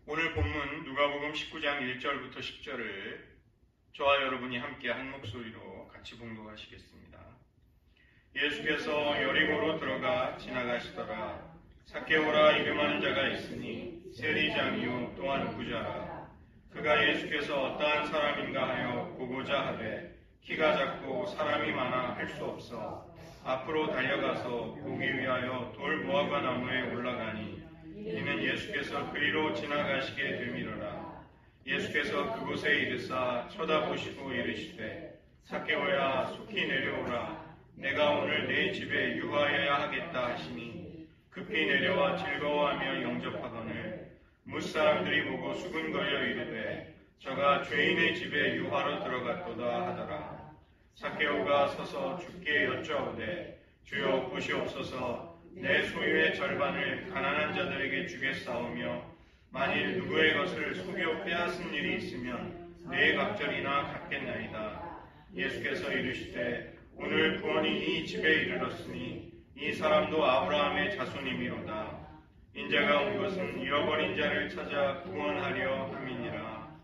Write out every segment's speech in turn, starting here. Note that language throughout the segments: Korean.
오늘 본문 누가복음 19장 1절부터 10절을 저와 여러분이 함께 한 목소리로 같이 봉독하시겠습니다. 예수께서 여리고로 들어가 지나가시더라. 삭개오라 이름하는 자가 있으니 세리장이요 또한 부자라. 그가 예수께서 어떠한 사람인가 하여 보고자 하되 키가 작고 사람이 많아 할 수 없어 앞으로 달려가서 보기 위하여 돌 무화과 나무에 올라가니 이는 예수께서 그리로 지나가시게 되미러라. 예수께서 그곳에 이르사 쳐다보시고 이르시되 삭개오야 속히 내려오라. 내가 오늘 네 집에 유하여야 하겠다 하시니 급히 내려와 즐거워하며 영접하거늘 무사람들이 보고 수군거려 이르되 저가 죄인의 집에 유하러 들어갔도다 하더라. 삭개오가 서서 주께 여쭈어오되 주여 보시옵소서 내 소유의 절반을 가난한 자들에게 주겠사오며 만일 누구의 것을 속여 빼앗은 일이 있으면 네 갑절이나 갚겠나이다. 예수께서 이르시되 오늘 구원이 이 집에 이르렀으니 이 사람도 아브라함의 자손이미로다. 인자가 온 것은 잃어버린 자를 찾아 구원하려 함이니라.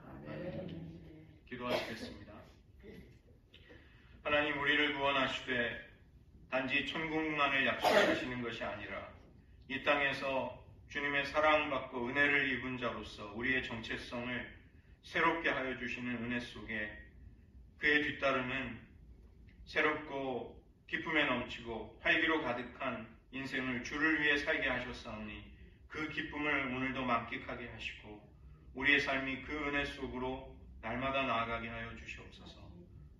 기도하시겠습니다. 하나님, 우리를 구원하시되 단지 천국만을 약속하시는 것이 아니라 이 땅에서 주님의 사랑받고 은혜를 입은 자로서 우리의 정체성을 새롭게 하여 주시는 은혜 속에 그에 뒤따르는 새롭고 기쁨에 넘치고 활기로 가득한 인생을 주를 위해 살게 하셨사오니 그 기쁨을 오늘도 만끽하게 하시고 우리의 삶이 그 은혜 속으로 날마다 나아가게 하여 주시옵소서.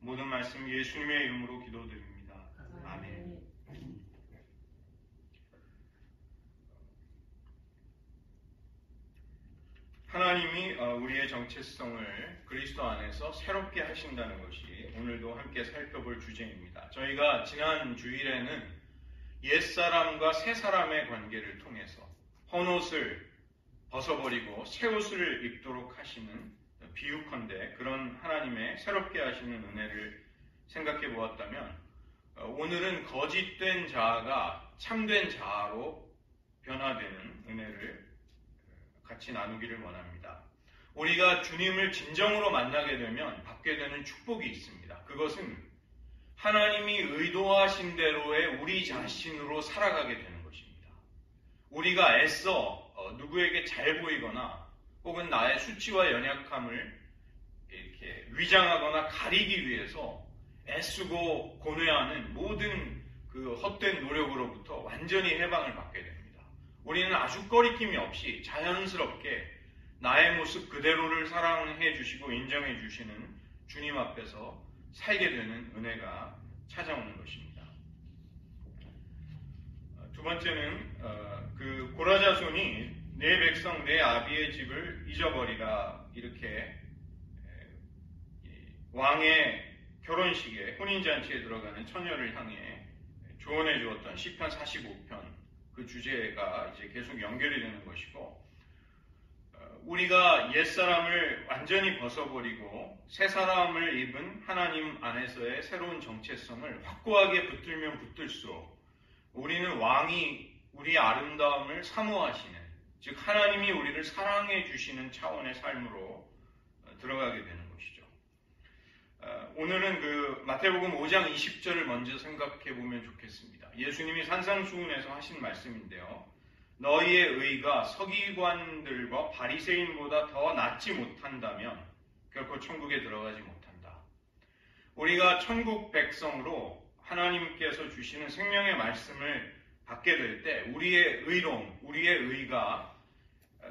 모든 말씀 예수님의 이름으로 기도드립니다. 아멘. 하나님이 우리의 정체성을 그리스도 안에서 새롭게 하신다는 것이 오늘도 함께 살펴볼 주제입니다. 저희가 지난 주일에는 옛사람과 새사람의 관계를 통해서 헌옷을 벗어버리고 새옷을 입도록 하시는 비유컨대 그런 하나님의 새롭게 하시는 은혜를 생각해 보았다면 오늘은 거짓된 자아가 참된 자아로 변화되는 은혜를 같이 나누기를 원합니다. 우리가 주님을 진정으로 만나게 되면 받게 되는 축복이 있습니다. 그것은 하나님이 의도하신 대로의 우리 자신으로 살아가게 되는 것입니다. 우리가 애써 누구에게 잘 보이거나 혹은 나의 수치와 연약함을 이렇게 위장하거나 가리기 위해서 애쓰고 고뇌하는 모든 그 헛된 노력으로부터 완전히 해방을 받게 됩니다. 우리는 아주 꺼리낌이 없이 자연스럽게 나의 모습 그대로를 사랑해 주시고 인정해 주시는 주님 앞에서 살게 되는 은혜가 찾아오는 것입니다. 두 번째는 그 고라자손이 내 백성 내 아비의 집을 잊어버리라 이렇게 왕의 결혼식에 혼인잔치에 들어가는 처녀를 향해 조언해 주었던 시편 45편 그 주제가 이제 계속 연결이 되는 것이고 우리가 옛사람을 완전히 벗어버리고 새사람을 입은 하나님 안에서의 새로운 정체성을 확고하게 붙들면 붙들수록 우리는 왕이 우리의 아름다움을 사모하시는 즉 하나님이 우리를 사랑해 주시는 차원의 삶으로 들어가게 되는 것이죠. 오늘은 그 마태복음 5장 20절을 먼저 생각해 보면 좋겠습니다. 예수님이 산상수훈에서 하신 말씀인데요. 너희의 의가 서기관들과 바리새인보다 더 낫지 못한다면 결코 천국에 들어가지 못한다. 우리가 천국 백성으로 하나님께서 주시는 생명의 말씀을 받게 될 때 우리의 의로움, 우리의 의가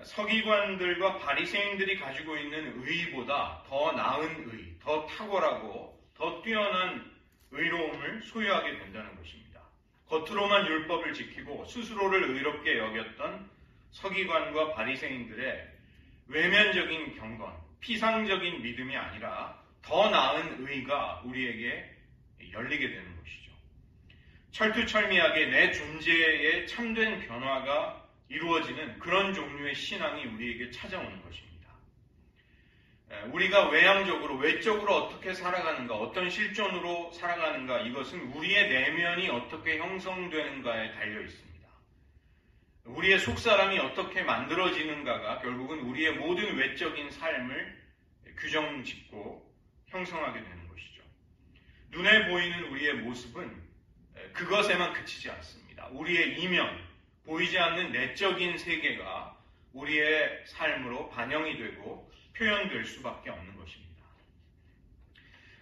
서기관들과 바리새인들이 가지고 있는 의보다 더 나은 의, 더 탁월하고 더 뛰어난 의로움을 소유하게 된다는 것입니다. 겉으로만 율법을 지키고 스스로를 의롭게 여겼던 서기관과 바리새인들의 외면적인 경건, 피상적인 믿음이 아니라 더 나은 의가 우리에게 열리게 되는 것이죠. 철두철미하게 내 존재의 참된 변화가 이루어지는 그런 종류의 신앙이 우리에게 찾아오는 것입니다. 우리가 외향적으로, 외적으로 어떻게 살아가는가, 어떤 실존으로 살아가는가, 이것은 우리의 내면이 어떻게 형성되는가에 달려 있습니다. 우리의 속사람이 어떻게 만들어지는가가 결국은 우리의 모든 외적인 삶을 규정짓고 형성하게 되는 것이죠. 눈에 보이는 우리의 모습은 그것에만 그치지 않습니다. 우리의 이면, 보이지 않는 내적인 세계가 우리의 삶으로 반영이 되고 표현될 수밖에 없는 것입니다.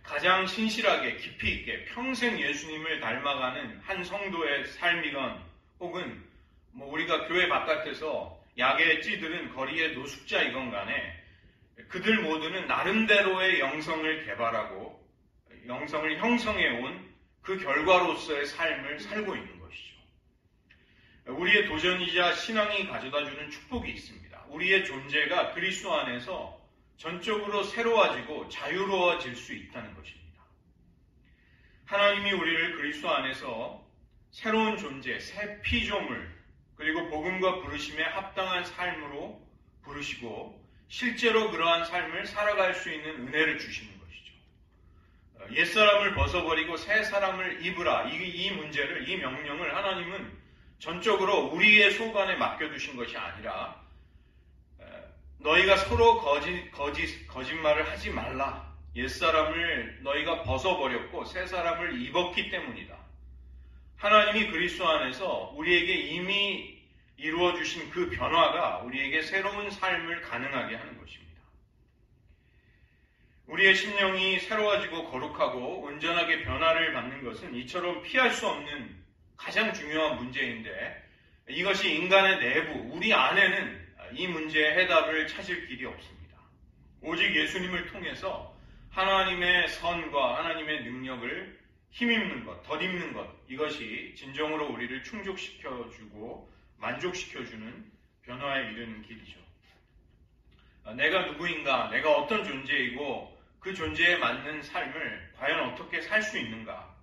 가장 신실하게 깊이 있게 평생 예수님을 닮아가는 한 성도의 삶이건 혹은 우리가 교회 바깥에서 약에 찌들은 거리의 노숙자이건 간에 그들 모두는 나름대로의 영성을 개발하고 영성을 형성해온 그 결과로서의 삶을 살고 있는 것이죠. 우리의 도전이자 신앙이 가져다주는 축복이 있습니다. 우리의 존재가 그리스도 안에서 전적으로 새로워지고 자유로워질 수 있다는 것입니다. 하나님이 우리를 그리스도 안에서 새로운 존재, 새 피조물, 그리고 복음과 부르심에 합당한 삶으로 부르시고 실제로 그러한 삶을 살아갈 수 있는 은혜를 주시는 것이죠. 옛사람을 벗어버리고 새 사람을 입으라. 이 문제를, 이 명령을 하나님은 전적으로 우리의 소관에 맡겨두신 것이 아니라 너희가 서로 거짓말을 하지 말라. 옛사람을 너희가 벗어버렸고 새 사람을 입었기 때문이다. 하나님이 그리스도 안에서 우리에게 이미 이루어주신 그 변화가 우리에게 새로운 삶을 가능하게 하는 것입니다. 우리의 심령이 새로워지고 거룩하고 온전하게 변화를 받는 것은 이처럼 피할 수 없는 가장 중요한 문제인데 이것이 인간의 내부, 우리 안에는 이 문제의 해답을 찾을 길이 없습니다. 오직 예수님을 통해서 하나님의 선과 하나님의 능력을 힘입는 것, 덧입는 것, 이것이 진정으로 우리를 충족시켜주고 만족시켜주는 변화에 이르는 길이죠. 내가 누구인가, 내가 어떤 존재이고 그 존재에 맞는 삶을 과연 어떻게 살 수 있는가?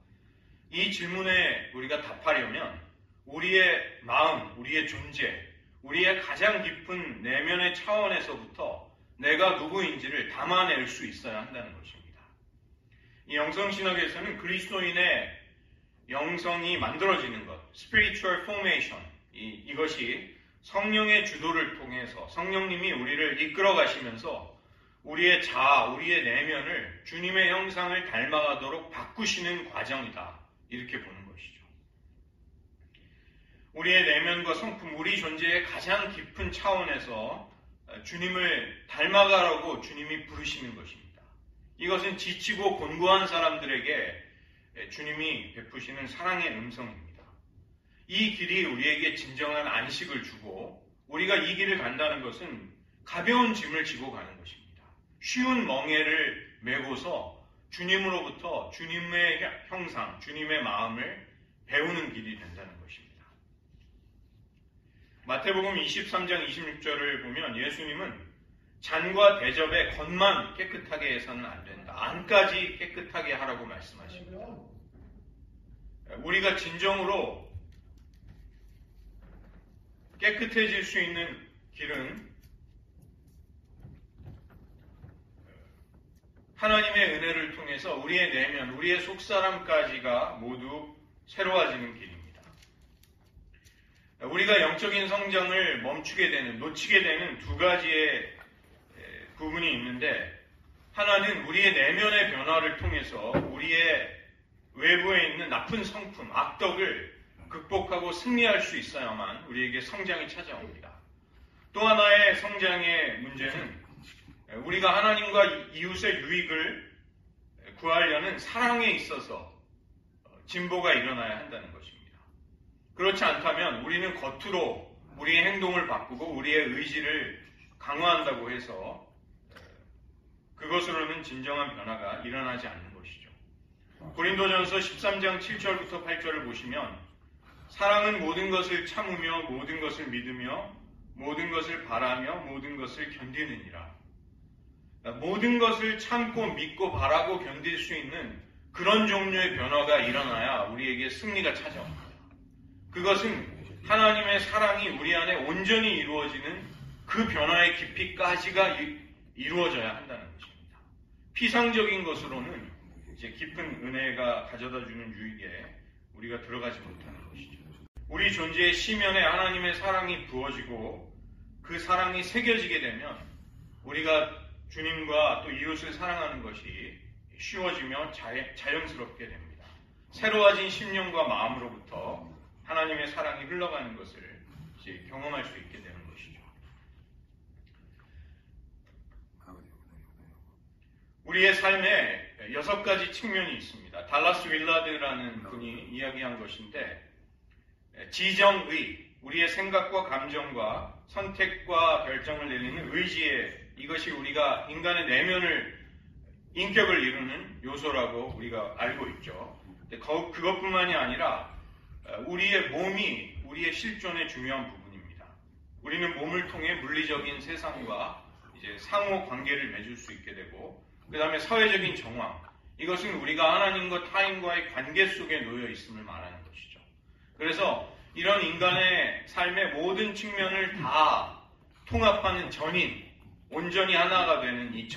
이 질문에 우리가 답하려면 우리의 마음, 우리의 존재, 우리의 가장 깊은 내면의 차원에서부터 내가 누구인지를 담아낼 수 있어야 한다는 것입니다. 이 영성신학에서는 그리스도인의 영성이 만들어지는 것, spiritual formation, 이것이 성령의 주도를 통해서 성령님이 우리를 이끌어 가시면서 우리의 자아, 우리의 내면을 주님의 형상을 닮아가도록 바꾸시는 과정이다. 이렇게 보는 것이죠. 우리의 내면과 성품, 우리 존재의 가장 깊은 차원에서 주님을 닮아가라고 주님이 부르시는 것입니다. 이것은 지치고 곤고한 사람들에게 주님이 베푸시는 사랑의 음성입니다. 이 길이 우리에게 진정한 안식을 주고 우리가 이 길을 간다는 것은 가벼운 짐을 지고 가는 것입니다. 쉬운 멍에를 메고서 주님으로부터 주님의 형상, 주님의 마음을 배우는 길이 된다는 것입니다. 마태복음 23장 26절을 보면 예수님은 잔과 대접의 겉만 깨끗하게 해서는 안 된다. 안까지 깨끗하게 하라고 말씀하십니다. 우리가 진정으로 깨끗해질 수 있는 길은 하나님의 은혜를 통해서 우리의 내면, 우리의 속사람까지가 모두 새로워지는 길입니다. 우리가 영적인 성장을 멈추게 되는, 놓치게 되는 두 가지의 부분이 있는데 하나는 우리의 내면의 변화를 통해서 우리의 외부에 있는 나쁜 성품, 악덕을 극복하고 승리할 수 있어야만 우리에게 성장이 찾아옵니다. 또 하나의 성장의 문제는 우리가 하나님과 이웃의 유익을 구하려는 사랑에 있어서 진보가 일어나야 한다는 것입니다. 그렇지 않다면 우리는 겉으로 우리의 행동을 바꾸고 우리의 의지를 강화한다고 해서 그것으로는 진정한 변화가 일어나지 않는 것이죠. 고린도전서 13장 7절부터 8절을 보시면 사랑은 모든 것을 참으며 모든 것을 믿으며 모든 것을 바라며 모든 것을 견디느니라. 모든 것을 참고 믿고 바라고 견딜 수 있는 그런 종류의 변화가 일어나야 우리에게 승리가 찾아옵니다. 그것은 하나님의 사랑이 우리 안에 온전히 이루어지는 그 변화의 깊이까지가 이루어져야 한다는 것입니다. 피상적인 것으로는 이제 깊은 은혜가 가져다주는 유익에 우리가 들어가지 못하는 것이죠. 우리 존재의 시면에 하나님의 사랑이 부어지고 그 사랑이 새겨지게 되면 우리가 주님과 또 이웃을 사랑하는 것이 쉬워지며 자연스럽게 됩니다. 새로워진 심령과 마음으로부터 하나님의 사랑이 흘러가는 것을 이제 경험할 수 있게 되는 것이죠. 우리의 삶에 6가지 측면이 있습니다. 달라스 윌라드라는 분이 이야기한 것인데, 지정의, 우리의 생각과 감정과 선택과 결정을 내리는 의지에, 이것이 우리가 인간의 내면을, 인격을 이루는 요소라고 우리가 알고 있죠. 그것뿐만이 아니라 우리의 몸이 우리의 실존의 중요한 부분입니다. 우리는 몸을 통해 물리적인 세상과 이제 상호 관계를 맺을 수 있게 되고, 그 다음에 사회적인 정황, 이것은 우리가 하나님과 타인과의 관계 속에 놓여 있음을 말하는 것이죠. 그래서 이런 인간의 삶의 모든 측면을 다 통합하는 전인, 온전히 하나가 되는 이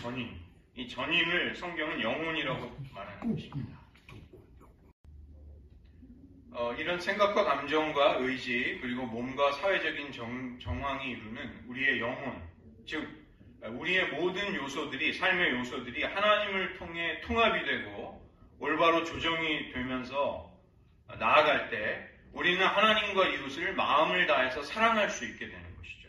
전인을 성경은 영혼이라고 말하는 것입니다. 이런 생각과 감정과 의지, 그리고 몸과 사회적인 정황이 이루는 우리의 영혼, 즉 우리의 모든 요소들이, 삶의 요소들이 하나님을 통해 통합이 되고 올바로 조정이 되면서 나아갈 때 우리는 하나님과 이웃을 마음을 다해서 사랑할 수 있게 되는 것이죠.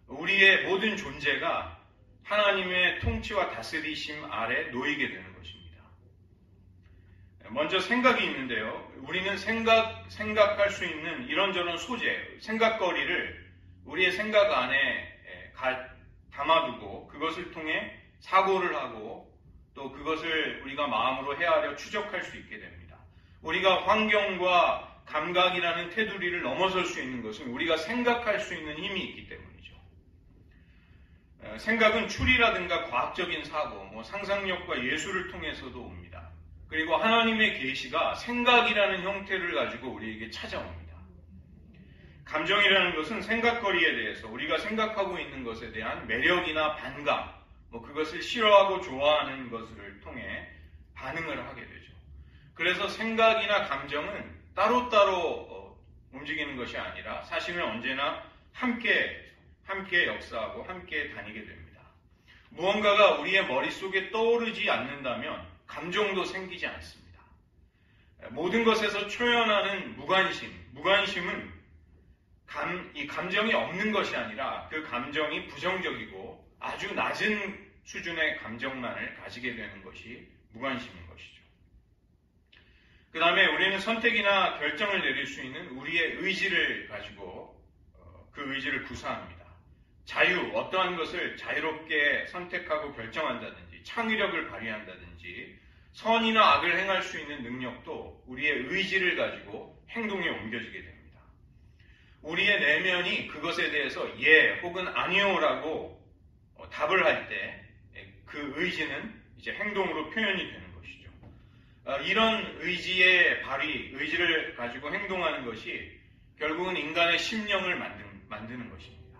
우리의 모든 존재가 하나님의 통치와 다스리심 아래 놓이게 되는 것입니다. 먼저 생각이 있는데요. 우리는 생각할 수 있는 이런저런 소재, 생각거리를 우리의 생각 안에 담아두고 그것을 통해 사고를 하고 또 그것을 우리가 마음으로 헤아려 추적할 수 있게 됩니다. 우리가 환경과 감각이라는 테두리를 넘어설 수 있는 것은 우리가 생각할 수 있는 힘이 있기 때문이죠. 생각은 추리라든가 과학적인 사고, 상상력과 예술을 통해서도 옵니다. 그리고 하나님의 계시가 생각이라는 형태를 가지고 우리에게 찾아옵니다. 감정이라는 것은 생각거리에 대해서 우리가 생각하고 있는 것에 대한 매력이나 반감, 그것을 싫어하고 좋아하는 것을 통해 반응을 하게 되죠. 그래서 생각이나 감정은 따로따로 움직이는 것이 아니라 사실은 언제나 함께 역사하고 함께 다니게 됩니다. 무언가가 우리의 머릿속에 떠오르지 않는다면 감정도 생기지 않습니다. 모든 것에서 초연하는 무관심은 이 감정이 없는 것이 아니라 그 감정이 부정적이고 아주 낮은 수준의 감정만을 가지게 되는 것이 무관심인 것이죠. 그 다음에 우리는 선택이나 결정을 내릴 수 있는 우리의 의지를 가지고 그 의지를 구사합니다. 어떠한 것을 자유롭게 선택하고 결정한다든지 창의력을 발휘한다든지 선이나 악을 행할 수 있는 능력도 우리의 의지를 가지고 행동에 옮겨지게 됩니다. 우리의 내면이 그것에 대해서 예 혹은 아니요라고 답을 할 때 그 의지는 이제 행동으로 표현이 되는 것이죠. 이런 의지를 가지고 행동하는 것이 결국은 인간의 심령을 만드는 것입니다.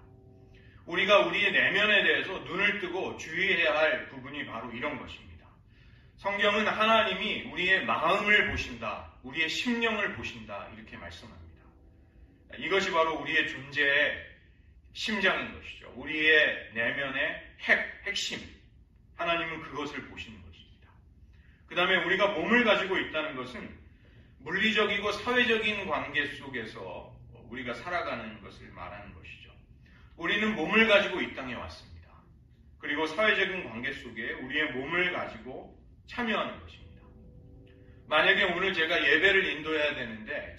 우리가 우리의 내면에 대해서 눈을 뜨고 주의해야 할 부분이 바로 이런 것입니다. 성경은 하나님이 우리의 마음을 보신다, 우리의 심령을 보신다 이렇게 말씀합니다. 이것이 바로 우리의 존재의 심장인 것이죠. 우리의 내면의 핵심. 하나님은 그것을 보시는 것입니다. 그 다음에 우리가 몸을 가지고 있다는 것은 물리적이고 사회적인 관계 속에서 우리가 살아가는 것을 말하는 것이죠. 우리는 몸을 가지고 이 땅에 왔습니다. 그리고 사회적인 관계 속에 우리의 몸을 가지고 참여하는 것입니다. 만약에 오늘 제가 예배를 인도해야 되는데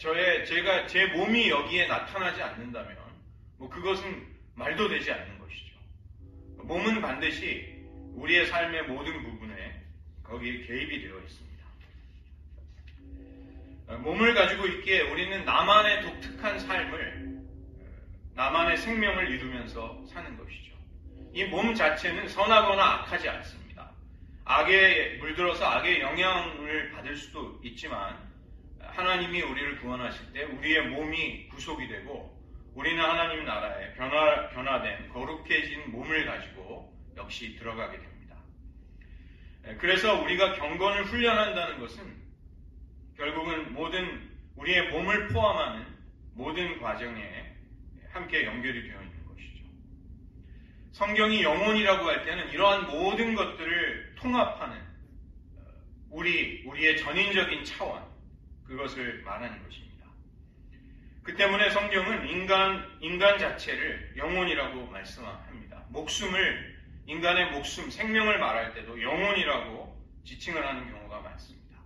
제 몸이 여기에 나타나지 않는다면 그것은 말도 되지 않는 것이죠. 몸은 반드시 우리의 삶의 모든 부분에 거기에 개입이 되어 있습니다. 몸을 가지고 있기에 우리는 나만의 독특한 삶을, 나만의 생명을 이루면서 사는 것이죠. 이 몸 자체는 선하거나 악하지 않습니다. 악에 물들어서 악의 영향을 받을 수도 있지만 하나님이 우리를 구원하실 때 우리의 몸이 구속이 되고 우리는 하나님 나라에 변화된 거룩해진 몸을 가지고 역시 들어가게 됩니다. 그래서 우리가 경건을 훈련한다는 것은 결국은 모든 우리의 몸을 포함하는 모든 과정에 함께 연결이 되어 있는 것이죠. 성경이 영혼이라고 할 때는 이러한 모든 것들을 통합하는 우리의 전인적인 차원, 그것을 말하는 것입니다. 그 때문에 성경은 인간 자체를 영혼이라고 말씀합니다. 인간의 목숨, 생명을 말할 때도 영혼이라고 지칭을 하는 경우가 많습니다.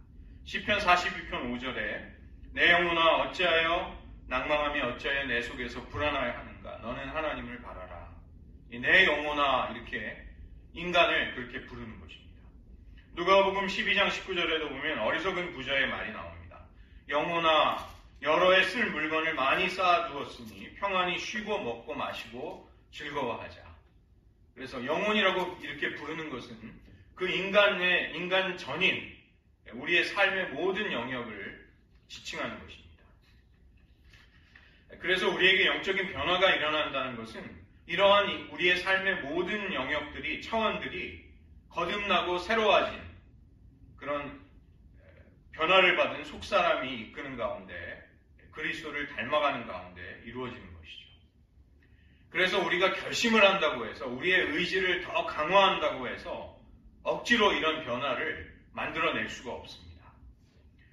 시편 42편 5절에 내 영혼아 어찌하여 낭망하며 어찌하여 내 속에서 불안하여 하는가? 너는 하나님을 바라라. 내 영혼아, 이렇게 인간을 그렇게 부르는 것입니다. 누가복음 12장 19절에도 보면 어리석은 부자의 말이 나옵니다. 영혼아, 여러 해 쓸 물건을 많이 쌓아두었으니 평안히 쉬고 먹고 마시고 즐거워하자. 그래서 영혼이라고 이렇게 부르는 것은 그 인간 전인, 우리의 삶의 모든 영역을 지칭하는 것입니다. 그래서 우리에게 영적인 변화가 일어난다는 것은 이러한 우리의 삶의 모든 영역들이, 차원들이 거듭나고 새로워진 그런 변화를 받은 속사람이 이끄는 가운데, 그리스도를 닮아가는 가운데 이루어지는 것이죠. 그래서 우리가 결심을 한다고 해서, 우리의 의지를 더 강화한다고 해서 억지로 이런 변화를 만들어낼 수가 없습니다.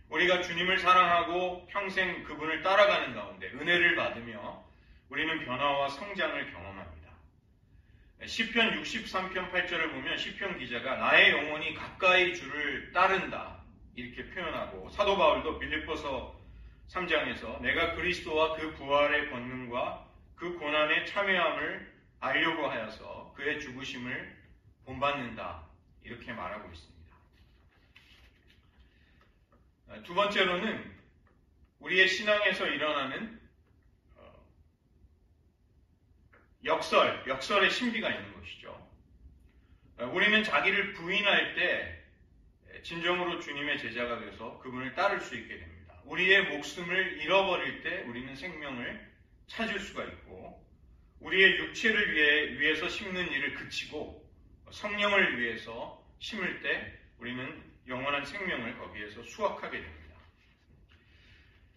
우리가 주님을 사랑하고 평생 그분을 따라가는 가운데 은혜를 받으며 우리는 변화와 성장을 경험합니다. 시편 63편 8절을 보면 시편 기자가 나의 영혼이 가까이 주를 따른다 이렇게 표현하고, 사도 바울도 빌립보서 3장에서 내가 그리스도와 그 부활의 권능과 그 고난의 참여함을 알려고 하여서 그의 죽으심을 본받는다 이렇게 말하고 있습니다. 두 번째로는 우리의 신앙에서 일어나는 역설의 신비가 있는 것이죠. 우리는 자기를 부인할 때 진정으로 주님의 제자가 돼서 그분을 따를 수 있게 됩니다. 우리의 목숨을 잃어버릴 때 우리는 생명을 찾을 수가 있고, 우리의 육체를 위해서 심는 일을 그치고 성령을 위해서 심을 때 우리는 영원한 생명을 거기에서 수확하게 됩니다.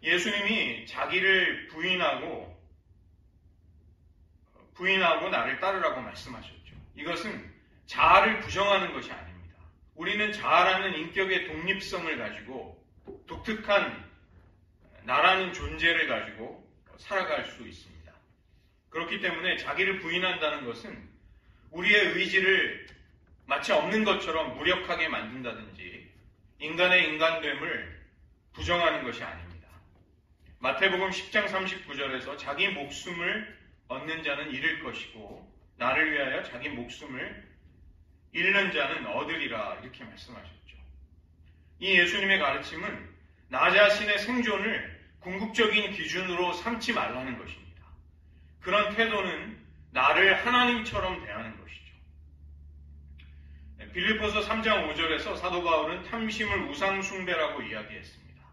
예수님이 자기를 부인하고 나를 따르라고 말씀하셨죠. 이것은 자아를 부정하는 것이 아닙니다. 우리는 자아라는 인격의 독립성을 가지고 독특한 나라는 존재를 가지고 살아갈 수 있습니다. 그렇기 때문에 자기를 부인한다는 것은 우리의 의지를 마치 없는 것처럼 무력하게 만든다든지 인간의 인간됨을 부정하는 것이 아닙니다. 마태복음 10장 39절에서 자기 목숨을 얻는 자는 잃을 것이고 나를 위하여 자기 목숨을 잃는 자는 얻으리라 이렇게 말씀하셨죠. 이 예수님의 가르침은 나 자신의 생존을 궁극적인 기준으로 삼지 말라는 것입니다. 그런 태도는 나를 하나님처럼 대하는 것이죠. 빌립보서 3장 5절에서 사도 바울은 탐심을 우상숭배라고 이야기했습니다.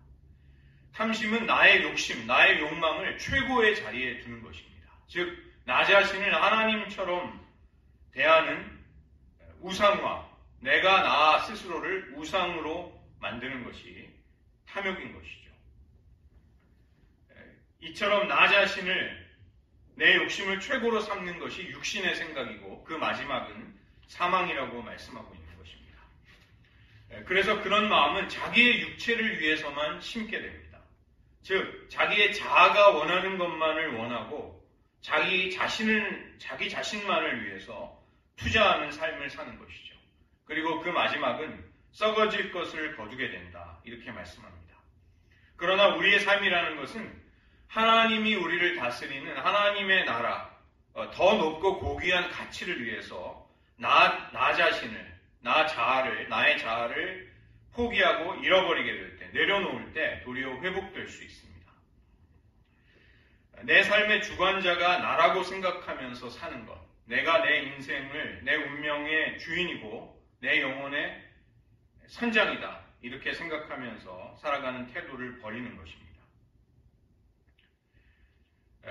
탐심은 나의 욕심, 나의 욕망을 최고의 자리에 두는 것입니다. 즉, 나 자신을 하나님처럼 대하는 우상화, 내가 나 스스로를 우상으로 만드는 것이 탐욕인 것이죠. 이처럼 나 자신을, 내 욕심을 최고로 삼는 것이 육신의 생각이고 그 마지막은 사망이라고 말씀하고 있는 것입니다. 그래서 그런 마음은 자기의 육체를 위해서만 심게 됩니다. 즉, 자기의 자아가 원하는 것만을 원하고 자기 자신만을 위해서 투자하는 삶을 사는 것이죠. 그리고 그 마지막은 썩어질 것을 거두게 된다. 이렇게 말씀합니다. 그러나 우리의 삶이라는 것은 하나님이 우리를 다스리는 하나님의 나라, 더 높고 고귀한 가치를 위해서 나의 자아를 포기하고 잃어버리게 될 때, 내려놓을 때 도리어 회복될 수 있습니다. 내 삶의 주관자가 나라고 생각하면서 사는 것, 내가 내 인생을, 내 운명의 주인이고 내 영혼의 선장이다 이렇게 생각하면서 살아가는 태도를 버리는 것입니다.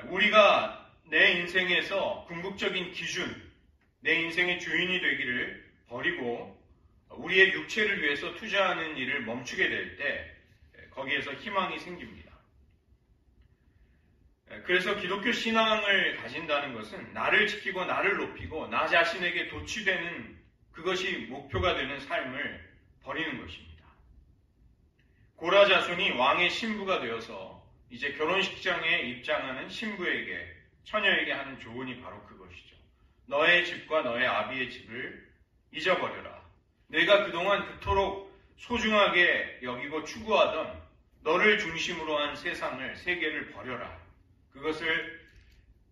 우리가 내 인생에서 궁극적인 기준, 내 인생의 주인이 되기를 버리고 우리의 육체를 위해서 투자하는 일을 멈추게 될 때 거기에서 희망이 생깁니다. 그래서 기독교 신앙을 가진다는 것은 나를 지키고 나를 높이고 나 자신에게 도취되는 그것이 목표가 되는 삶을 버리는 것입니다. 고라 자손이 왕의 신부가 되어서 이제 결혼식장에 입장하는 신부에게, 처녀에게 하는 조언이 바로 그것이죠. 너의 집과 너의 아비의 집을 잊어버려라. 내가 그동안 그토록 소중하게 여기고 추구하던 너를 중심으로 한 세상을, 세계를 버려라. 그것을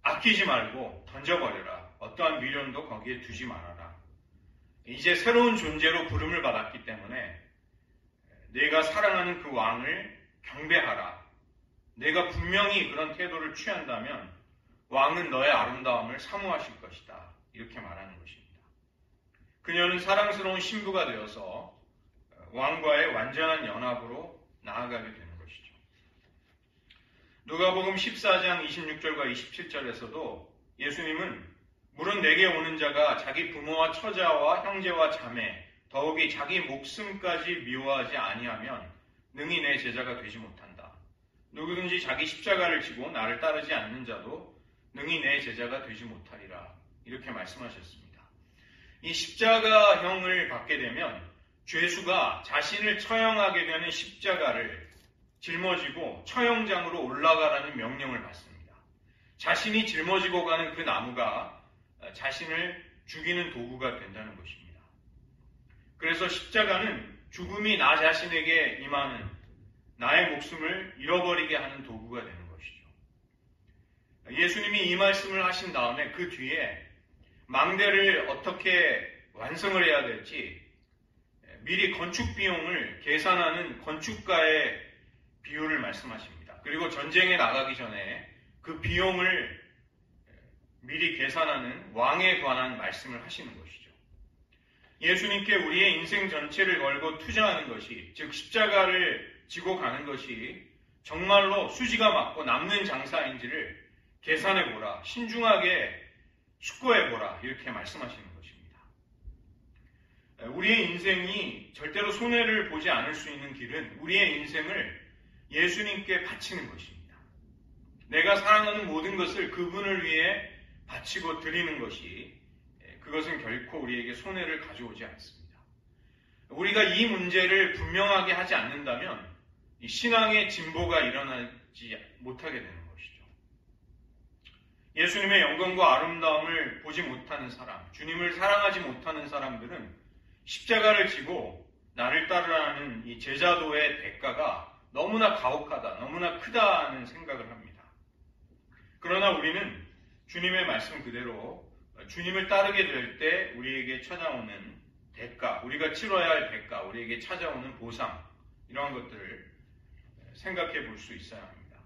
아끼지 말고 던져버려라. 어떠한 미련도 거기에 두지 말아라. 이제 새로운 존재로 부름을 받았기 때문에 내가 사랑하는 그 왕을 경배하라. 내가 분명히 그런 태도를 취한다면 왕은 너의 아름다움을 사모하실 것이다. 이렇게 말하는 것입니다. 그녀는 사랑스러운 신부가 되어서 왕과의 완전한 연합으로 나아가게 되는 것이죠. 누가복음 14장 26절과 27절에서도 예수님은 물은 내게 오는 자가 자기 부모와 처자와 형제와 자매, 더욱이 자기 목숨까지 미워하지 아니하면 능히 내 제자가 되지 못한다. 누구든지 자기 십자가를 지고 나를 따르지 않는 자도 능히 내 제자가 되지 못하리라. 이렇게 말씀하셨습니다. 이 십자가형을 받게 되면 죄수가 자신을 처형하게 되는 십자가를 짊어지고 처형장으로 올라가라는 명령을 받습니다. 자신이 짊어지고 가는 그 나무가 자신을 죽이는 도구가 된다는 것입니다. 그래서 십자가는 죽음이 나 자신에게 임하는 나의 목숨을 잃어버리게 하는 도구가 되는 것이죠. 예수님이 이 말씀을 하신 다음에 그 뒤에 망대를 어떻게 완성을 해야 될지 미리 건축 비용을 계산하는 건축가의 비유를 말씀하십니다. 그리고 전쟁에 나가기 전에 그 비용을 미리 계산하는 왕에 관한 말씀을 하시는 것이죠. 예수님께 우리의 인생 전체를 걸고 투자하는 것이, 즉 십자가를 지고 가는 것이 정말로 수지가 맞고 남는 장사인지를 계산해보라, 신중하게 숙고해보라, 이렇게 말씀하시는 것입니다. 우리의 인생이 절대로 손해를 보지 않을 수 있는 길은 우리의 인생을 예수님께 바치는 것입니다. 내가 사랑하는 모든 것을 그분을 위해 바치고 드리는 것이, 그것은 결코 우리에게 손해를 가져오지 않습니다. 우리가 이 문제를 분명하게 하지 않는다면 이 신앙의 진보가 일어나지 못하게 되는 것이죠. 예수님의 영광과 아름다움을 보지 못하는 사람, 주님을 사랑하지 못하는 사람들은 십자가를 지고 나를 따르라는 이 제자도의 대가가 너무나 가혹하다, 너무나 크다는 생각을 합니다. 그러나 우리는 주님의 말씀 그대로 주님을 따르게 될 때 우리에게 찾아오는 대가, 우리가 치러야 할 대가, 우리에게 찾아오는 보상, 이러한 것들을 생각해 볼 수 있어야 합니다.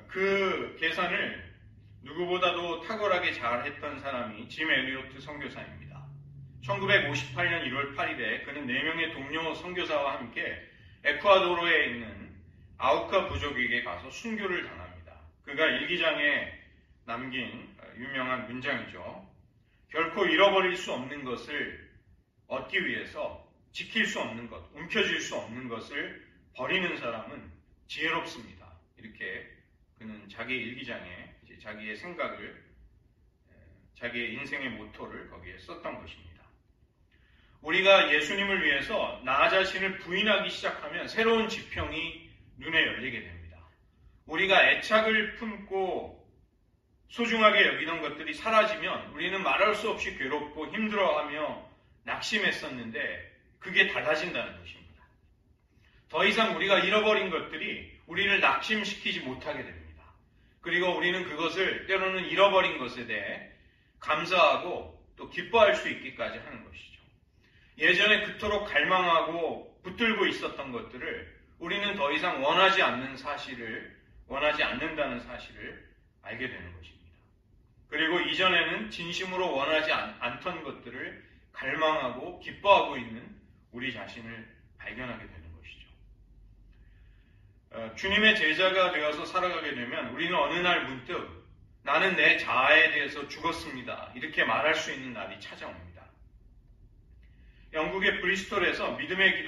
그 계산을 누구보다도 탁월하게 잘했던 사람이 짐 엘리오트 선교사입니다. 1958년 1월 8일에 그는 4명의 동료 선교사와 함께 에콰도르에 있는 아우카 부족에게 가서 순교를 당합니다. 그가 일기장에 남긴 유명한 문장이죠. 결코 잃어버릴 수 없는 것을 얻기 위해서 지킬 수 없는 것, 움켜쥘 수 없는 것을 버리는 사람은 지혜롭습니다. 이렇게 그는 자기 일기장에 자기의 생각을, 자기의 인생의 모토를 거기에 썼던 것입니다. 우리가 예수님을 위해서 나 자신을 부인하기 시작하면 새로운 지평이 눈에 열리게 됩니다. 우리가 애착을 품고 소중하게 여기던 것들이 사라지면 우리는 말할 수 없이 괴롭고 힘들어하며 낙심했었는데 그게 달라진다는 것입니다. 더 이상 우리가 잃어버린 것들이 우리를 낙심시키지 못하게 됩니다. 그리고 우리는 그것을, 때로는 잃어버린 것에 대해 감사하고 또 기뻐할 수 있기까지 하는 것이죠. 예전에 그토록 갈망하고 붙들고 있었던 것들을 우리는 더 이상 원하지 않는다는 사실을 알게 되는 것입니다. 그리고 이전에는 진심으로 원하지 않던 것들을 갈망하고 기뻐하고 있는 우리 자신을 발견하게 되는 것이죠. 주님의 제자가 되어서 살아가게 되면 우리는 어느 날 문득 나는 내 자아에 대해서 죽었습니다, 이렇게 말할 수 있는 날이 찾아옵니다. 영국의 브리스톨에서 믿음의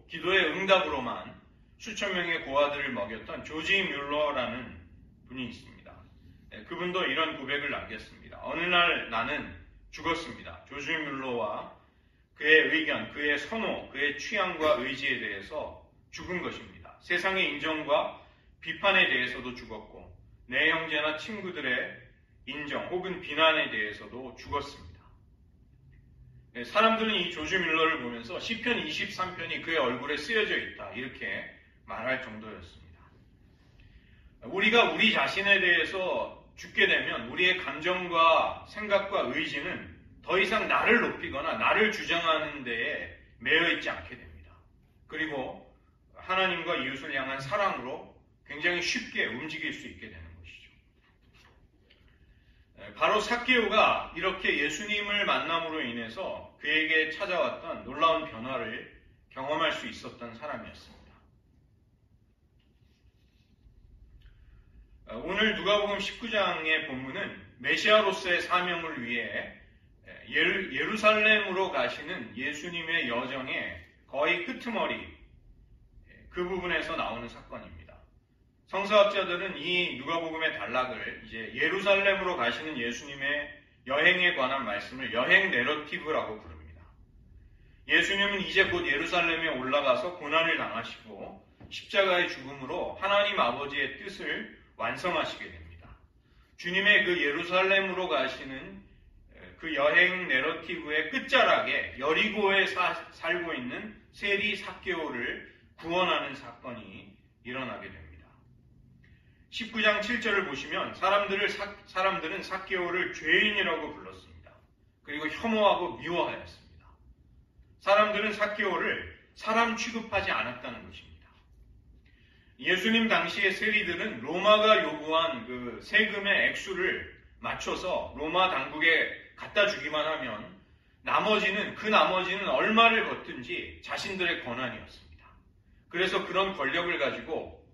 기도의 응답으로만 수천 명의 고아들을 먹였던 조지 뮬러라는 분이 있습니다. 그분도 이런 고백을 남겼습니다. 어느 날 나는 죽었습니다. 조지 뮬러와 그의 의견, 그의 선호, 그의 취향과 의지에 대해서 죽은 것입니다. 세상의 인정과 비판에 대해서도 죽었고 내 형제나 친구들의 인정 혹은 비난에 대해서도 죽었습니다. 사람들은 이 조지 뮬러를 보면서 시편 23편이 그의 얼굴에 쓰여져 있다 이렇게 말할 정도였습니다. 우리가 우리 자신에 대해서 죽게 되면 우리의 감정과 생각과 의지는 더 이상 나를 높이거나 나를 주장하는 데에 매여 있지 않게 됩니다. 그리고 하나님과 이웃을 향한 사랑으로 굉장히 쉽게 움직일 수 있게 되는 것이죠. 바로 삭개오가 이렇게 예수님을 만남으로 인해서 그에게 찾아왔던 놀라운 변화를 경험할 수 있었던 사람이었습니다. 오늘 누가복음 19장의 본문은 메시아로서의 사명을 위해 예루살렘으로 가시는 예수님의 여정의 거의 끄트머리 그 부분에서 나오는 사건입니다. 성서학자들은 이 누가복음의 단락을 이제 예루살렘으로 가시는 예수님의 여행에 관한 말씀을 여행 내러티브라고 부릅니다. 예수님은 이제 곧 예루살렘에 올라가서 고난을 당하시고 십자가의 죽음으로 하나님 아버지의 뜻을 완성하시게 됩니다. 주님의 그 예루살렘으로 가시는 그 여행 내러티브의 끝자락에 여리고에 살고 있는 세리 삭개오를 구원하는 사건이 일어나게 됩니다. 19장 7절을 보시면 사람들은 삭개오를 죄인이라고 불렀습니다. 그리고 혐오하고 미워하였습니다. 사람들은 삭개오를 사람 취급하지 않았다는 것입니다. 예수님 당시의 세리들은 로마가 요구한 그 세금의 액수를 맞춰서 로마 당국에 갖다 주기만 하면 그 나머지는 얼마를 걷든지 자신들의 권한이었습니다. 그래서 그런 권력을 가지고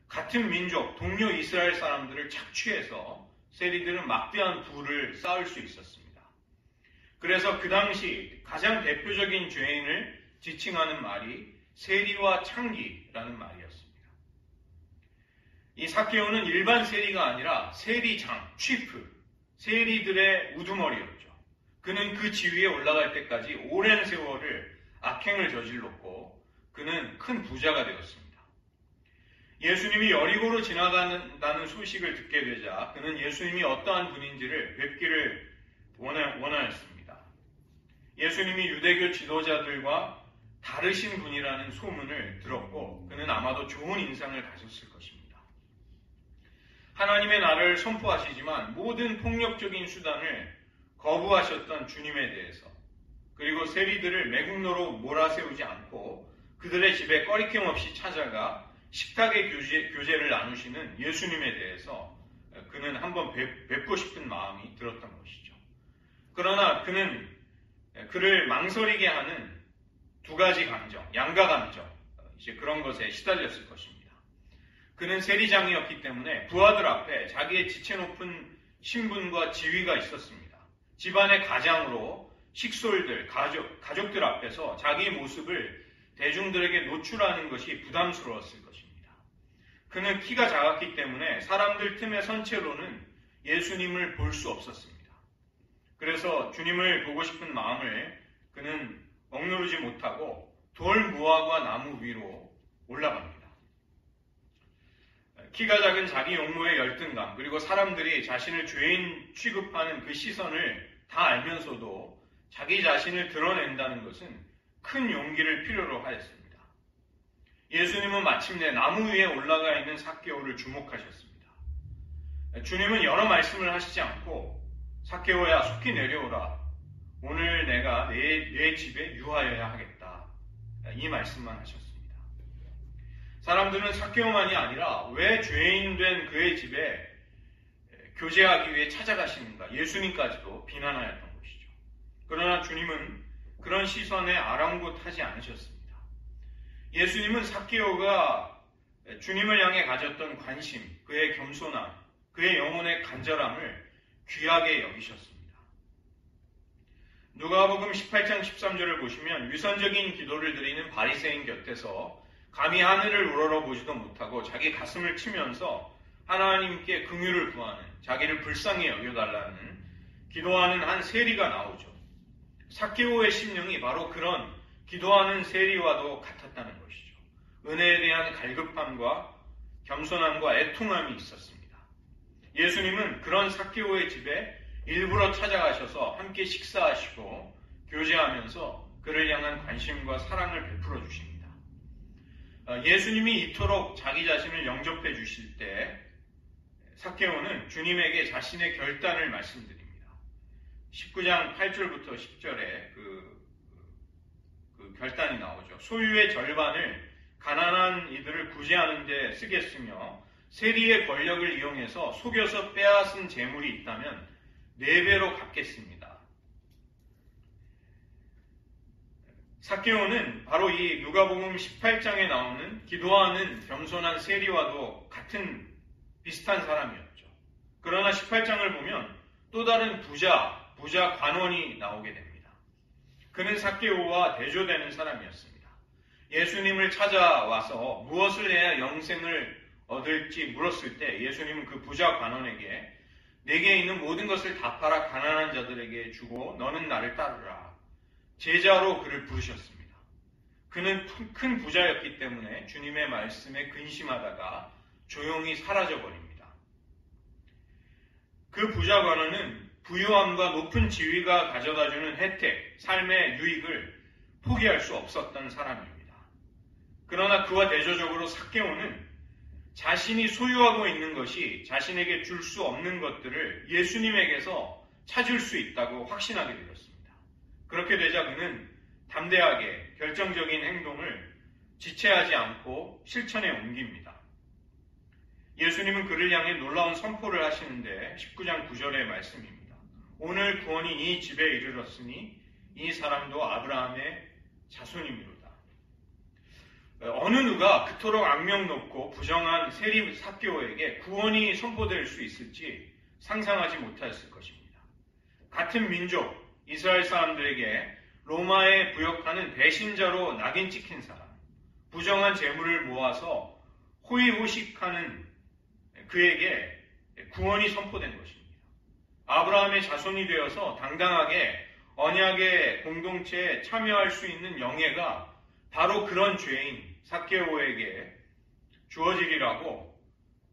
같은 민족, 동료 이스라엘 사람들을 착취해서 세리들은 막대한 부를 쌓을 수 있었습니다. 그래서 그 당시 가장 대표적인 죄인을 지칭하는 말이 세리와 창기라는 말이었습니다. 이 삭개오는 일반 세리가 아니라 세리장, 치프, 세리들의 우두머리였죠. 그는 그 지위에 올라갈 때까지 오랜 세월을 악행을 저질렀고 그는 큰 부자가 되었습니다. 예수님이 여리고로 지나간다는 소식을 듣게 되자 그는 예수님이 어떠한 분인지를 뵙기를 원하였습니다. 예수님이 유대교 지도자들과 다르신 분이라는 소문을 들었고 그는 아마도 좋은 인상을 가졌을 것입니다. 하나님의 나라를 선포하시지만 모든 폭력적인 수단을 거부하셨던 주님에 대해서 그리고 세리들을 매국노로 몰아세우지 않고 그들의 집에 꺼리낌 없이 찾아가 식탁의 교제를 나누시는 예수님에 대해서 그는 한번 뵙고 싶은 마음이 들었던 것이죠. 그러나 그는 그를 망설이게 하는 두 가지 감정, 양가 감정, 이제 그런 것에 시달렸을 것입니다. 그는 세리장이었기 때문에 부하들 앞에 자기의 지체 높은 신분과 지위가 있었습니다. 집안의 가장으로 식솔들, 가족들 앞에서 자기의 모습을 대중들에게 노출하는 것이 부담스러웠을 것입니다. 그는 키가 작았기 때문에 사람들 틈의 선체로는 예수님을 볼 수 없었습니다. 그래서 주님을 보고 싶은 마음을 그는 억누르지 못하고 돌 무화과 나무 위로 올라갑니다. 키가 작은 자기 용모의 열등감 그리고 사람들이 자신을 죄인 취급하는 그 시선을 다 알면서도 자기 자신을 드러낸다는 것은 큰 용기를 필요로 하였습니다. 예수님은 마침내 나무 위에 올라가 있는 삭개오를 주목하셨습니다. 주님은 여러 말씀을 하시지 않고 삭개오야 속히 내려오라. 오늘 내가 내 집에 유하여야 하겠다. 이 말씀만 하셨습니다. 사람들은 삭개오만이 아니라 왜 죄인 된 그의 집에 교제하기 위해 찾아가시는가 예수님까지도 비난하였던 것이죠. 그러나 주님은 그런 시선에 아랑곳하지 않으셨습니다. 예수님은 삭개오가 주님을 향해 가졌던 관심, 그의 겸손함, 그의 영혼의 간절함을 귀하게 여기셨습니다. 누가복음 18장 13절을 보시면 위선적인 기도를 드리는 바리새인 곁에서 감히 하늘을 우러러보지도 못하고 자기 가슴을 치면서 하나님께 긍휼을 구하는, 자기를 불쌍히 여겨달라는 기도하는 한 세리가 나오죠. 삭개오의 심령이 바로 그런 기도하는 세리와도 같았다는 것이죠. 은혜에 대한 갈급함과 겸손함과 애통함이 있었습니다. 예수님은 그런 삭개오의 집에 일부러 찾아가셔서 함께 식사하시고 교제하면서 그를 향한 관심과 사랑을 베풀어 주십니다. 예수님이 이토록 자기 자신을 영접해 주실 때 삭개오는 주님에게 자신의 결단을 말씀드립니다. 19장 8절부터 10절에 그 결단이 나오죠. 소유의 절반을 가난한 이들을 구제하는 데 쓰겠으며 세리의 권력을 이용해서 속여서 빼앗은 재물이 있다면 4배로 갚겠습니다. 삭개오는 바로 이 누가복음 18장에 나오는 기도하는 겸손한 세리와도 같은 비슷한 사람이었죠. 그러나 18장을 보면 또 다른 부자 관원이 나오게 됩니다. 그는 삭개오와 대조되는 사람이었습니다. 예수님을 찾아와서 무엇을 해야 영생을 얻을지 물었을 때 예수님은 그 부자 관원에게 내게 있는 모든 것을 다 팔아 가난한 자들에게 주고 너는 나를 따르라. 제자로 그를 부르셨습니다. 그는 큰 부자였기 때문에 주님의 말씀에 근심하다가 조용히 사라져버립니다. 그 부자 관원은 부유함과 높은 지위가 가져다주는 혜택, 삶의 유익을 포기할 수 없었던 사람입니다. 그러나 그와 대조적으로 삭개오는 자신이 소유하고 있는 것이 자신에게 줄 수 없는 것들을 예수님에게서 찾을 수 있다고 확신하게 되었습니다. 그렇게 되자 그는 담대하게 결정적인 행동을 지체하지 않고 실천에 옮깁니다. 예수님은 그를 향해 놀라운 선포를 하시는데 19장 9절의 말씀입니다. 오늘 구원이 이 집에 이르렀으니 이 사람도 아브라함의 자손이미로다. 어느 누가 그토록 악명 높고 부정한 세리 삭개오에게 구원이 선포될 수 있을지 상상하지 못하였을 것입니다. 같은 민족 이스라엘 사람들에게 로마에 부역하는 배신자로 낙인 찍힌 사람, 부정한 재물을 모아서 호의호식하는 그에게 구원이 선포된 것입니다. 아브라함의 자손이 되어서 당당하게 언약의 공동체에 참여할 수 있는 영예가 바로 그런 죄인 삭개오에게 주어지리라고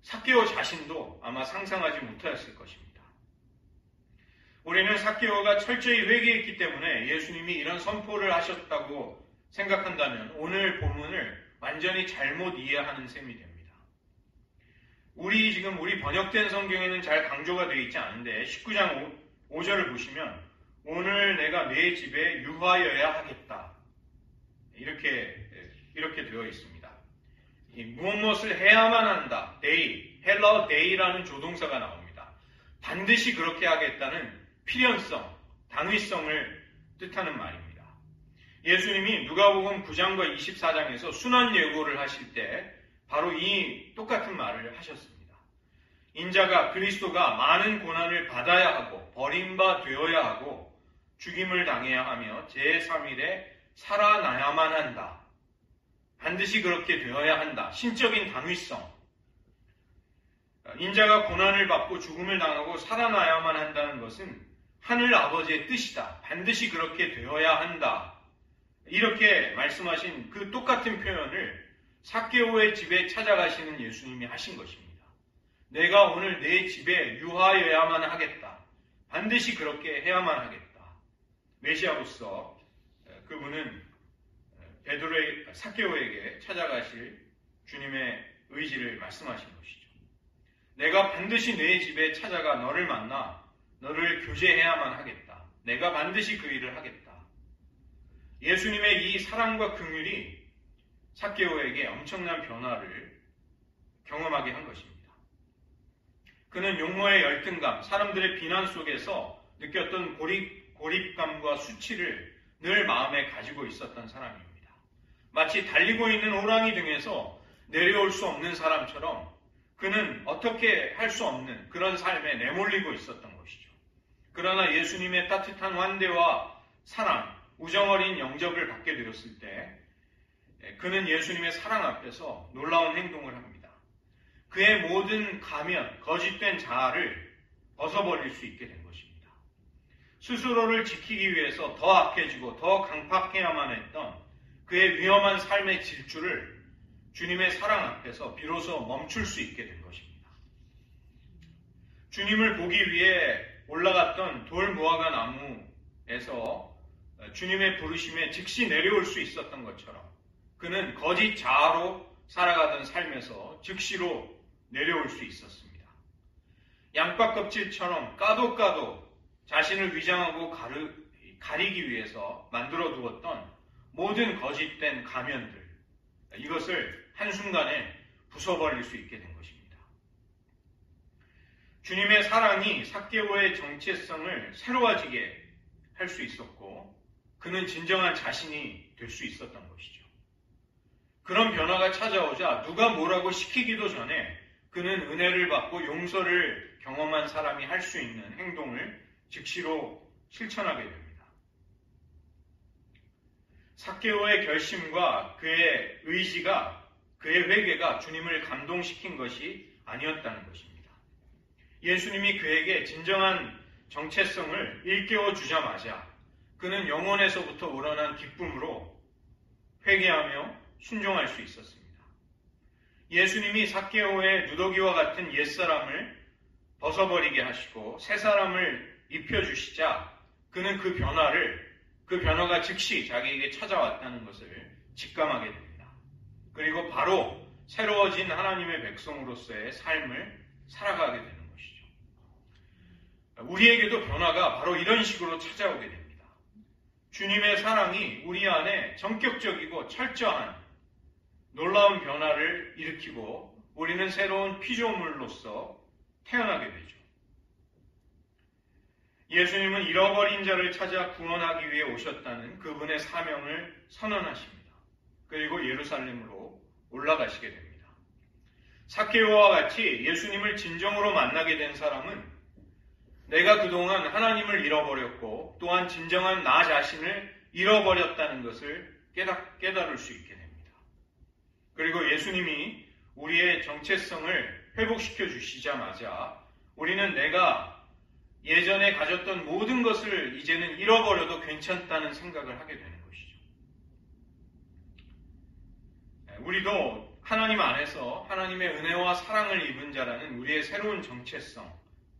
삭개오 자신도 아마 상상하지 못하였을 것입니다. 우리는 삭개오가 철저히 회개했기 때문에 예수님이 이런 선포를 하셨다고 생각한다면 오늘 본문을 완전히 잘못 이해하는 셈이 됩니다. 우리 번역된 성경에는 잘 강조가 되어 있지 않은데 19장 5절을 보시면 오늘 내가 내 집에 유하여야 하겠다. 이렇게 되어 있습니다. 무엇을 해야만 한다. 데이, 헬라어 데이라는 조동사가 나옵니다. 반드시 그렇게 하겠다는 필연성, 당위성을 뜻하는 말입니다. 예수님이 누가복음 9장과 24장에서 순환 예고를 하실 때 바로 이 똑같은 말을 하셨습니다. 인자가 그리스도가 많은 고난을 받아야 하고 버림바 되어야 하고 죽임을 당해야 하며 제3일에 살아나야만 한다. 반드시 그렇게 되어야 한다. 신적인 당위성. 인자가 고난을 받고 죽음을 당하고 살아나야만 한다는 것은 하늘 아버지의 뜻이다. 반드시 그렇게 되어야 한다. 이렇게 말씀하신 그 똑같은 표현을 삭개오의 집에 찾아가시는 예수님이 하신 것입니다. 내가 오늘 내 집에 유하여야만 하겠다. 반드시 그렇게 해야만 하겠다. 메시아로서 그분은 삭개오에게 찾아가실 주님의 의지를 말씀하신 것이죠. 내가 반드시 내 집에 찾아가 너를 만나 너를 교제해야만 하겠다. 내가 반드시 그 일을 하겠다. 예수님의 이 사랑과 긍휼이 삭개오에게 엄청난 변화를 경험하게 한 것입니다. 그는 용모의 열등감, 사람들의 비난 속에서 느꼈던 고립감과 수치를 늘 마음에 가지고 있었던 사람입니다. 마치 달리고 있는 호랑이 등에서 내려올 수 없는 사람처럼 그는 어떻게 할 수 없는 그런 삶에 내몰리고 있었던 것이죠. 그러나 예수님의 따뜻한 환대와 사랑, 우정어린 영접을 받게 되었을 때 그는 예수님의 사랑 앞에서 놀라운 행동을 합니다. 그의 모든 가면, 거짓된 자아를 벗어버릴 수 있게 된 것입니다. 스스로를 지키기 위해서 더 악해지고 더 강팍해야만 했던 그의 위험한 삶의 질주를 주님의 사랑 앞에서 비로소 멈출 수 있게 된 것입니다. 주님을 보기 위해 올라갔던 돌 무화과 나무에서 주님의 부르심에 즉시 내려올 수 있었던 것처럼 그는 거짓 자아로 살아가던 삶에서 즉시로 내려올 수 있었습니다. 양파 껍질처럼 까도 자신을 위장하고 가리기 위해서 만들어 두었던 모든 거짓된 가면들, 이것을 한순간에 부숴버릴 수 있게 된 것입니다. 주님의 사랑이 삭개오의 정체성을 새로워지게 할 수 있었고 그는 진정한 자신이 될 수 있었던 것이죠. 그런 변화가 찾아오자 누가 뭐라고 시키기도 전에 그는 은혜를 받고 용서를 경험한 사람이 할 수 있는 행동을 즉시로 실천하게 됩니다. 삭개오의 결심과 그의 의지가, 그의 회개가 주님을 감동시킨 것이 아니었다는 것입니다. 예수님이 그에게 진정한 정체성을 일깨워 주자마자 그는 영혼에서부터 우러난 기쁨으로 회개하며 순종할 수 있었습니다. 예수님이 삭개오의 누더기와 같은 옛사람을 벗어버리게 하시고 새 사람을 입혀주시자 그는 그 변화가 즉시 자기에게 찾아왔다는 것을 직감하게 됩니다. 그리고 바로 새로워진 하나님의 백성으로서의 삶을 살아가게 되는 것이죠. 우리에게도 변화가 바로 이런 식으로 찾아오게 됩니다. 주님의 사랑이 우리 안에 전격적이고 철저한 놀라운 변화를 일으키고 우리는 새로운 피조물로서 태어나게 되죠. 예수님은 잃어버린 자를 찾아 구원하기 위해 오셨다는 그분의 사명을 선언하십니다. 그리고 예루살렘으로 올라가시게 됩니다. 삭개오와 같이 예수님을 진정으로 만나게 된 사람은 내가 그동안 하나님을 잃어버렸고 또한 진정한 나 자신을 잃어버렸다는 것을 깨달을 수 있게 됩니다. 그리고 예수님이 우리의 정체성을 회복시켜 주시자마자 우리는 내가 예전에 가졌던 모든 것을 이제는 잃어버려도 괜찮다는 생각을 하게 되는 것이죠. 우리도 하나님 안에서 하나님의 은혜와 사랑을 입은 자라는 우리의 새로운 정체성,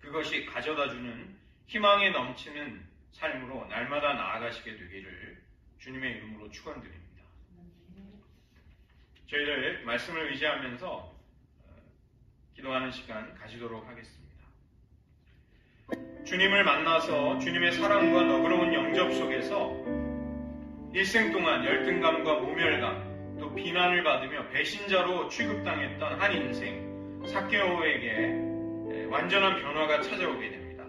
그것이 가져다주는 희망에 넘치는 삶으로 날마다 나아가시게 되기를 주님의 이름으로 축원드립니다. 저희들 말씀을 의지하면서 기도하는 시간 가지도록 하겠습니다. 주님을 만나서 주님의 사랑과 너그러운 영접 속에서 일생 동안 열등감과 모멸감 또 비난을 받으며 배신자로 취급당했던 한 인생 삭개오에게 완전한 변화가 찾아오게 됩니다.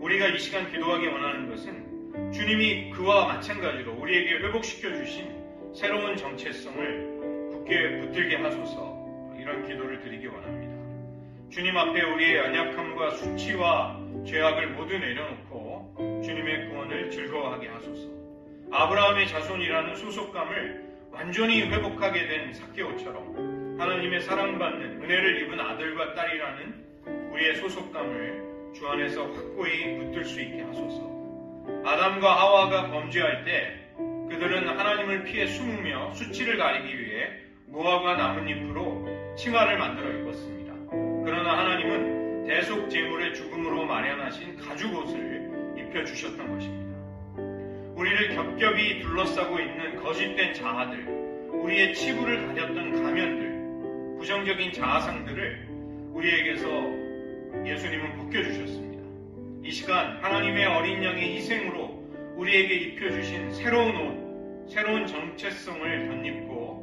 우리가 이 시간 기도하기 원하는 것은 주님이 그와 마찬가지로 우리에게 회복시켜 주신 새로운 정체성을 굳게 붙들게 하소서, 이런 기도를 드리기 원합니다. 주님 앞에 우리의 연약함과 수치와 죄악을 모두 내려놓고 주님의 구원을 즐거워하게 하소서. 아브라함의 자손이라는 소속감을 완전히 회복하게 된 삭개오처럼 하나님의 사랑받는 은혜를 입은 아들과 딸이라는 우리의 소속감을 주 안에서 확고히 붙들 수 있게 하소서. 아담과 하와가 범죄할 때 그들은 하나님을 피해 숨으며 수치를 가리기 위해 무화과 나뭇잎으로 치마를 만들어 입었습니다. 그러나 하나님은 대속 제물의 죽음으로 마련하신 가죽옷을 입혀주셨던 것입니다. 우리를 겹겹이 둘러싸고 있는 거짓된 자아들, 우리의 치부를 가렸던 가면들, 부정적인 자아상들을 우리에게서 예수님은 벗겨주셨습니다. 이 시간 하나님의 어린 양의 희생으로 우리에게 입혀주신 새로운 옷, 새로운 정체성을 덧입고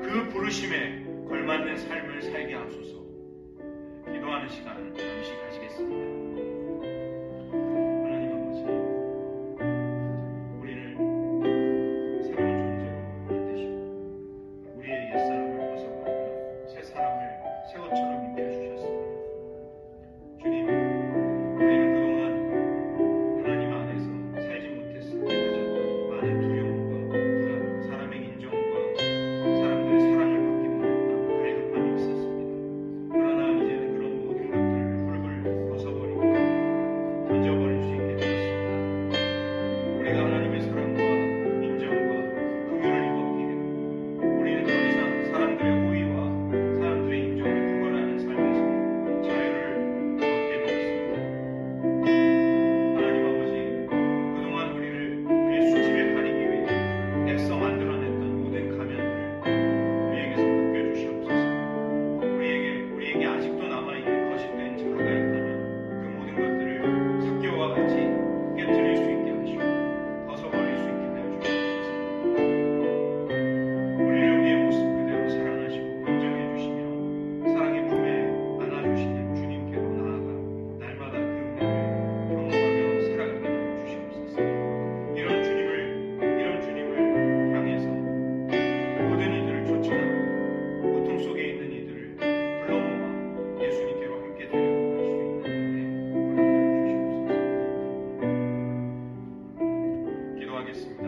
그 부르심에 걸맞는 삶을 살게 하소서. 기도하는 시간 잠시 가지겠습니다. 하나님 아버지, 우리를 새로운 존재로 만드시고 우리의 옛사람을 벗어버리며 새 사람을 새 옷처럼 입혀주셨습니다. 주님, 우리는 그동안 하나님 안에서 살지 못했을 때 가졌던 많은 두려움과 불안, 사람의 인정과 기도하겠습니다.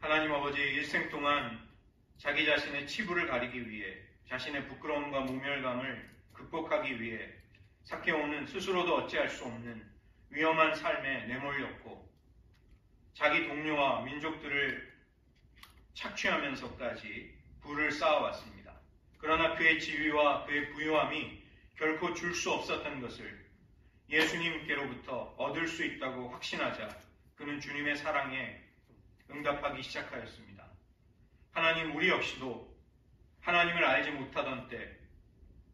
하나님 아버지, 일생 동안 자기 자신의 치부를 가리기 위해 자신의 부끄러움과 모멸감을 극복하기 위해 삭개오는 스스로도 어찌할 수 없는 위험한 삶에 내몰렸고 자기 동료와 민족들을 착취하면서까지 부를 쌓아왔습니다. 그러나 그의 지위와 그의 부유함이 결코 줄 수 없었던 것을 예수님께로부터 얻을 수 있다고 확신하자 그는 주님의 사랑에 응답하기 시작하였습니다. 하나님, 우리 역시도 하나님을 알지 못하던 때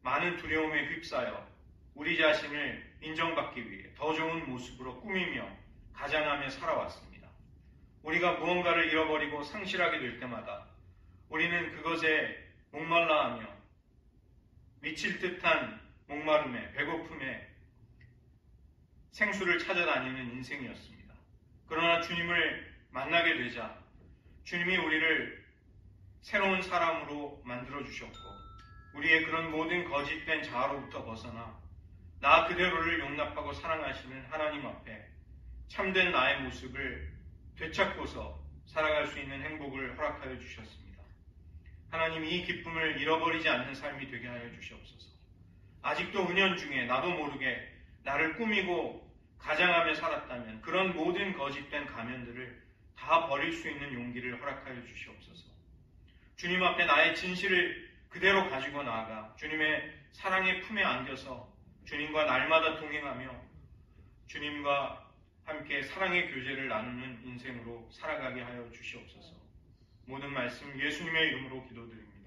많은 두려움에 휩싸여 우리 자신을 인정받기 위해 더 좋은 모습으로 꾸미며 가장하며 살아왔습니다. 우리가 무언가를 잃어버리고 상실하게 될 때마다 우리는 그것에 목말라하며 미칠 듯한 목마름에 배고픔에 생수를 찾아다니는 인생이었습니다. 그러나 주님을 만나게 되자 주님이 우리를 새로운 사람으로 만들어 주셨고 우리의 그런 모든 거짓된 자아로부터 벗어나 나 그대로를 용납하고 사랑하시는 하나님 앞에 참된 나의 모습을 되찾고서 살아갈 수 있는 행복을 허락하여 주셨습니다. 하나님, 이 기쁨을 잃어버리지 않는 삶이 되게 하여 주시옵소서. 아직도 은연중에 나도 모르게 나를 꾸미고 가장하며 살았다면 그런 모든 거짓된 가면들을 다 버릴 수 있는 용기를 허락하여 주시옵소서. 주님 앞에 나의 진실을 그대로 가지고 나아가 주님의 사랑의 품에 안겨서 주님과 날마다 동행하며 주님과 함께 사랑의 교제를 나누는 인생으로 살아가게 하여 주시옵소서. 모든 말씀 예수님의 이름으로 기도드립니다.